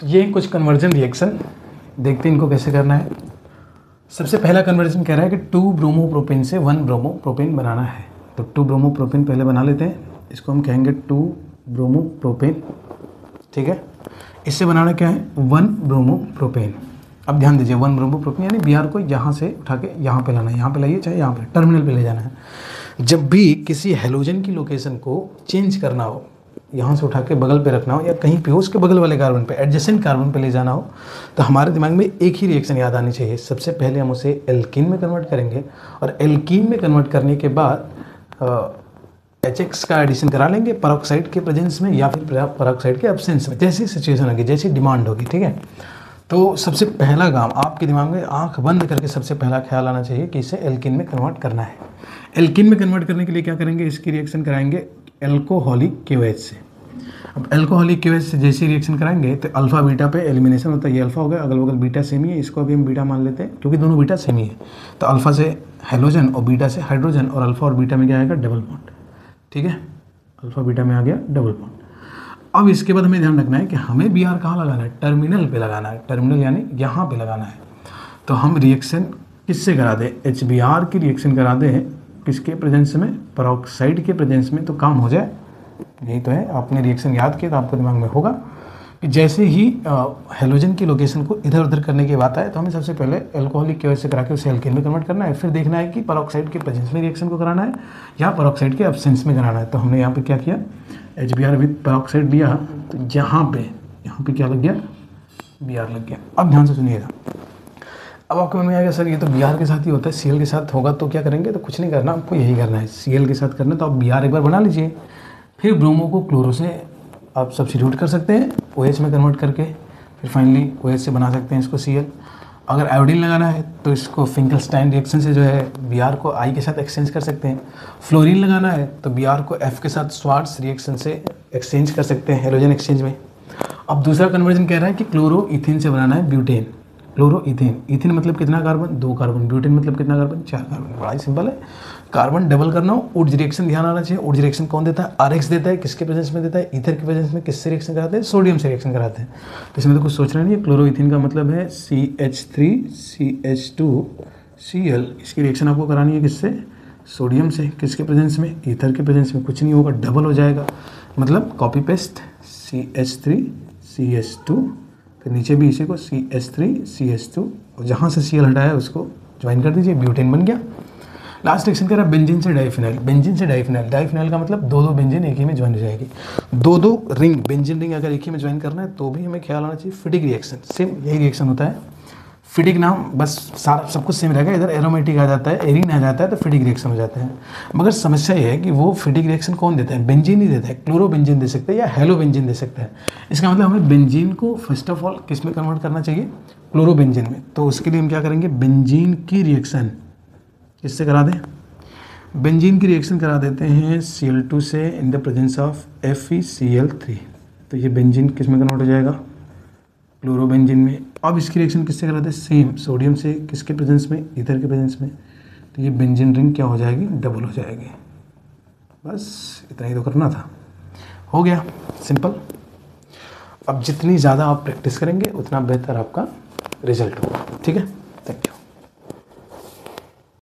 ये कुछ conversion reaction, देखते हैं इनको कैसे करना है। सबसे पहला कन्वर्जन कह रहा है कि 2 ब्रोमोप्रोपेन से 1 ब्रोमोप्रोपेन बनाना है। तो 2 ब्रोमोप्रोपेन पहले बना लेते हैं, इसको हम कहेंगे 2 ब्रोमोप्रोपेन, ठीक है। इससे बनाना क्या है, 1 ब्रोमोप्रोपेन। अब ध्यान दीजिए 1 ब्रोमोप्रोपेन यानी Br को यहाँ से उठा के यहाँ पे लाना है, यहाँ पे लाइए चाहे यहाँ पे टर्मिनल पे ले जाना है। जब भी किसी हेलोजन की लोकेशन को चेंज करना हो, यहाँ से उठा के बगल पे रखना हो या कहीं पे उसके बगल वाले कार्बन पे, एडजेसेंट कार्बन पे ले जाना हो, तो हमारे दिमाग में एक ही रिएक्शन याद आनी चाहिए। सबसे पहले हम उसे एल्कीन में कन्वर्ट करेंगे और एल्कीन में कन्वर्ट करने के बाद HX का एडिशन करा लेंगे पेरोक्साइड के प्रेजेंस में या फिर पेरोक्साइड के एब्सेंस में, जैसी सिचुएशन होगी, जैसी डिमांड होगी, ठीक है। तो सबसे पहला काम आपके दिमाग में आंख बंद करके सबसे पहला ख्याल आना चाहिए कि इसे एल्कीन में कन्वर्ट करना है। एल्कीन में कन्वर्ट करने के लिए क्या करेंगे, इसकी रिएक्शन कराएंगे एल्कोहलिक KOH से। अब एल्कोहलिक KOH से जैसी रिएक्शन कराएंगे तो अल्फा बीटा पे एलिमिनेशन होता है। ये अल्फा हो गया, अगल बगल बीटा सेम ही है, इसको अभी हम बीटा मान लेते हैं क्योंकि दोनों बीटा सेम ही है। तो अल्फा से हेलोजन और बीटा से हाइड्रोजन, और अल्फा और बीटा में क्या आएगा, डबल बॉन्ड, ठीक है। अल्फा बीटा में आ गया डबल बॉन्ड। अब इसके बाद हमें ध्यान रखना है कि हमें Br कहाँ लगाना है, टर्मिनल पे लगाना है। टर्मिनल यानी यहाँ पे लगाना है। तो हम रिएक्शन किससे करा दें, HBr की रिएक्शन करा दें किसके प्रेजेंस में, पेरोक्साइड के प्रेजेंस में, तो काम हो जाए। यही तो है, आपने रिएक्शन याद किया तो आपको दिमाग में होगा कि जैसे ही हेलोजन की लोकेशन को इधर उधर करने की बात आए तो हमें सबसे पहले एल्कोहलिक KOH से करा के उसे एल्कीन में कन्वर्ट करना है। फिर देखना है कि पेरोक्साइड के प्रेजेंस में रिएक्शन को कराना है या पेरोक्साइड के एब्सेंस में कराना है। तो हमने यहाँ पे क्या किया, HBr विद पेरोक्साइड लिया, तो यहाँ पे क्या लग गया, Br लग गया। अब ध्यान से सुनिएगा, अब आपके मन में आएगा सर ये तो Br के साथ ही होता है, Cl के साथ होगा तो क्या करेंगे, तो कुछ नहीं करना, आपको यही करना है, Cl के साथ करना। तो आप Br एक बार बना लीजिए, फिर ब्रोमो को क्लोरो से आप सब्स्टिट्यूट कर सकते हैं OH में कन्वर्ट करके, फिर फाइनली OH से बना सकते हैं इसको Cl। अगर आयोडीन लगाना है तो इसको फिंकलस्टाइन रिएक्शन से जो है Br को I के साथ एक्सचेंज कर सकते हैं। फ्लोरीन लगाना है तो Br को F के साथ स्वार्ट्स रिएक्शन से एक्सचेंज कर सकते हैं हेलोजन एक्सचेंज में। अब दूसरा कन्वर्जन कह रहा है कि क्लोरो इथिन से बनाना है ब्यूटेन। क्लोरो इथिन, इथिन मतलब कितना कार्बन, 2 कार्बन, ब्यूटेन मतलब कितना कार्बन, 4 कार्बन। बड़ा ही सिंपल है, कार्बन डबल करना हो, ऊर्ज रिएक्शन ध्यान आना चाहिए। ऊर्ज रिएक्शन कौन देता है, RX देता है, किसके प्रेजेंस में देता है, ईथर के प्रेजेंस में। किससे रिएक्शन कराते हैं, सोडियम से रिएक्शन कराते हैं। तो इसमें तो कुछ सोचना नहीं है। क्लोरो इथिन का मतलब है CH3CH2Cl, इसकी रिएक्शन आपको करानी है किससे, सोडियम से। किसके प्रेजेंस में, ईथर के प्रेजेंस में। कुछ नहीं होगा, डबल हो जाएगा, मतलब कॉपी पेस्ट CH3CH2, फिर नीचे भी इसी को CH3CH2, और जहाँ से Cl हटाया उसको ज्वाइन कर दीजिए, ब्यूटेन बन गया। लास्ट रिएक्शन कह रहा है बेंजीन से डाइफिनाइल। बेंजीन से डाइफिनाइल, डाइफिनाइल का मतलब 2 बेंजीन एक ही में ज्वाइन हो जाएगी। 2 रिंग, बेंजीन रिंग अगर एक ही में ज्वाइन करना है तो भी हमें ख्याल आना चाहिए फिटिक रिएक्शन। सेम यही रिएक्शन होता है, फिटिक नाम बस सारा सब कुछ सेम रहेगा। इधर एरोमेटिक आ जाता है, एरीन आ जाता है, तो फिटिक रिएक्शन हो जाते हैं। मगर समस्या ये है कि वो फिटिक रिएक्शन कौन देता है, बेंजीन ही देता है। क्लोरो बेंजीन दे सकते हैं या हेलो बेंजीन दे सकता है। इसका मतलब हमें बेंजीन को फर्स्ट ऑफ ऑल किस में कन्वर्ट करना चाहिए, क्लोरो बेंजीन में। तो उसके लिए हम क्या करेंगे, बेंजीन की रिएक्शन किससे करा दें, बेंजीन की रिएक्शन करा देते हैं Cl2 से in the presence of FeCl3। तो ये बेंजीन किस में कन्वर्ट हो जाएगा, क्लोरोबेंजीन में। अब इसकी रिएक्शन किससे कराते हैं, सेम सोडियम से, किसके प्रेजेंस में, ईथर के प्रेजेंस में। तो ये बेंजीन रिंग क्या हो जाएगी, डबल हो जाएगी। बस इतना ही तो करना था, हो गया, सिंपल। अब जितनी ज़्यादा आप प्रैक्टिस करेंगे उतना बेहतर आपका रिजल्ट होगा, ठीक है। Thank you.